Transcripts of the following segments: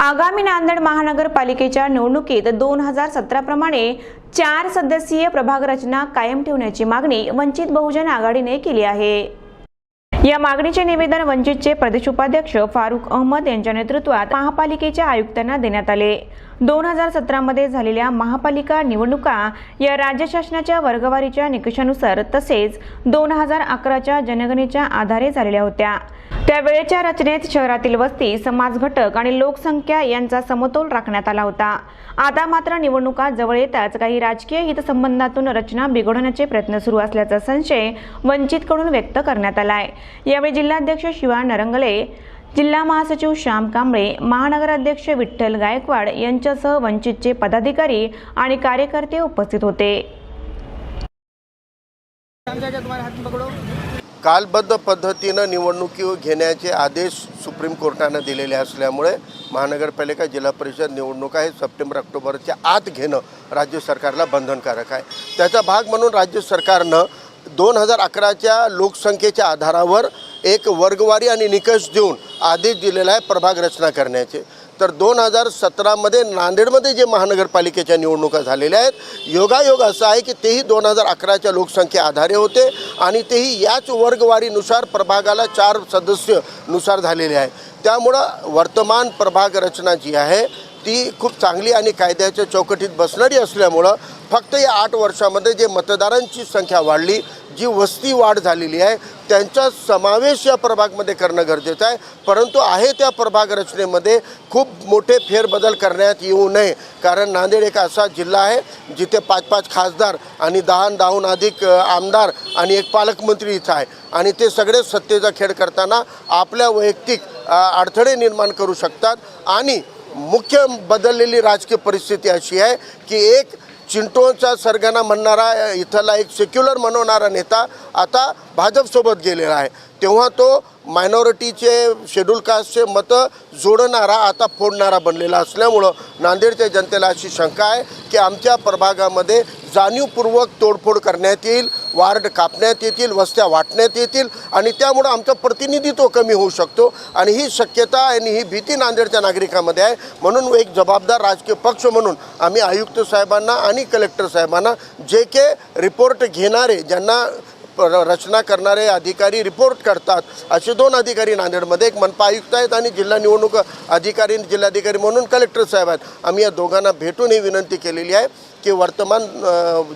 आगामी नांदेड महानगरपालिकेच्या निवडणुकीत 2017 प्रमाणे 4 सदस्यीय प्रभाग रचना कायम ठेवण्याची मागणी वंचित बहुजन आघाडीने केली आहे। या मागणीचे निवेदन वंचितचे प्रदेश उपाध्यक्ष फारुख अहमद यांच्या नेतृत्वात महापालिकेच्या आयुक्तांना देण्यात आले। 2017 मध्ये झालेल्या महापालिका निवडणुका या राज्य शासनाच्या वर्गवारीच्या निकषानुसार तसेच 2011च्या जनगणनेच्या आधारे झालेल्या होत्या। त्यावेळेच्या रचनेत शहरातील वस्ती, समाज घटक आणि लोकसंख्या यांचा समतोल राखण्यात आला होता। आता मात्र निवडणुका जवळ येताच काही राजकीय हितसंबंधातून रचना बिघडवण्याचे प्रयत्न सुरू असल्याचा संशय वंचितकडून व्यक्त करण्यात आलाय। यावेळी जिल्हाध्यक्ष शिवा नरंगले, जिल्हा महासचिव श्याम कांबळे, महानगराध्यक्ष विठ्ठल गायकवाड यांच्यासह वंचितचे पदाधिकारी आणि कार्यकर्ते उपस्थित होते। कालबद्ध पद्धतीने निवडणुकी घेण्याचे आदेश सुप्रीम कोर्टाने दिलेले असल्यामुळे महानगरपालिका जिल्हा परिषद निवडणुका हे सप्टेंबर-ऑक्टोबरच्या आत घेणं राज्य सरकारला बंधनकारक आहे। त्याचा भाग म्हणून राज्य सरकारनं 2011च्या लोकसंख्येच्या आधारावर एक वर्गवारी आणि निकष देऊन आदेश दिलेला आहे प्रभाग रचना करण्याचे। तर 2017मध्ये नांदेडमध्ये जे महानगरपालिकेच्या निवडणुका झालेल्या आहेत, योगायोग असा आहे की तेही 2011च्या लोकसंख्ये आधारे होते आणि तेही याच वर्गवारीनुसार प्रभागाला 4 सदस्य नुसार झालेले आहे। त्यामुळं वर्तमान प्रभाग रचना जी आहे ती खूप चांगली आणि कायद्याच्या चौकटीत बसणारी असल्यामुळं फक्त या 8 वर्षामध्ये जे मतदारांची संख्या वाढली, जी वस्ती वाढ झालेली आहे, त्यांचा समावेश या प्रभागमध्ये करणं गरजेचं आहे। परंतु आहे त्या प्रभाग रचनेमध्ये खूप मोठे फेरबदल करण्यात येऊ नये, कारण नांदेड एक असा जिल्हा आहे जिथे 5-5 खासदार आणि 10हून अधिक आमदार आणि एक पालकमंत्री इथं आहे आणि ते सगळे सत्तेचा खेळ करताना आपल्या वैयक्तिक अडथळे निर्माण करू शकतात। आणि मुख्य बदललेली राजकीय परिस्थिती अशी आहे की एक चिंटोचा सरगना म्हणणारा इथला एक सेक्युलर म्हणणारा नेता आता भाजपसोबत गेलेला आहे, तेव्हा तो मायनॉरिटीचे शेड्यूल कास्टचे मतं जोडणारा आता फोडणारा बनलेला असल्यामुळं नांदेडच्या जनतेला अशी शंका आहे की आमच्या प्रभागामध्ये जाणीवपूर्वक तोडफोड करण्यात येईल, वार्ड कापण्यात येतील, वस्त्या वाटण्यात येतील आणि त्यामुळं आमचं प्रतिनिधित्व कमी होऊ शकतो आणि ही शक्यता आणि ही भीती नांदेडच्या नागरिकांमध्ये आहे। म्हणून एक जबाबदार राजकीय पक्ष म्हणून आम्ही आयुक्त साहेबांना आणि कलेक्टर साहेबांना जे के रिपोर्ट घेणारे, ज्यांना रचना करणारे अधिकारी रिपोर्ट करतात, असे 2 अधिकारी नांदेडमध्ये, एक मनपा आयुक्त आहेत आणि जिल्हा निवडणूक अधिकारी जिल्हाधिकारी म्हणून कलेक्टर साहेब आहेत। आम्ही या दोघांना भेटून ही विनंती केलेली आहे की वर्तमान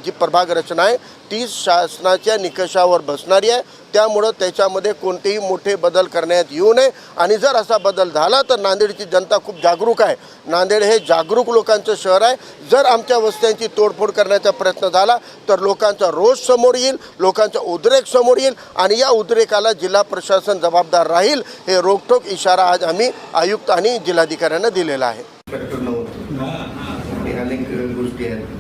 जी प्रभाग रचना आहे ती शासनाच्या निकषावर बसणारी आहे, त्यामुळं त्याच्यामध्ये कोणतेही मोठे बदल करण्यात येऊ नये। आणि जर असा बदल झाला तर नांदेडची जनता खूप जागरूक आहे। नांदेड हे जागरूक लोकांचं शहर आहे। जर आमच्या वस्त्यांची तोडफोड करण्याचा प्रयत्न झाला तर लोकांचा रोष समोर येईल, लोकांचा उद्रेक समोर येईल आणि या उद्रेकाला जिल्हा प्रशासन जबाबदार राहील, हे रोखठोक इशारा आज आम्ही आयुक्त आणि जिल्हाधिकाऱ्यांना दिलेला आहे। अनेक गोष्टी आहेत।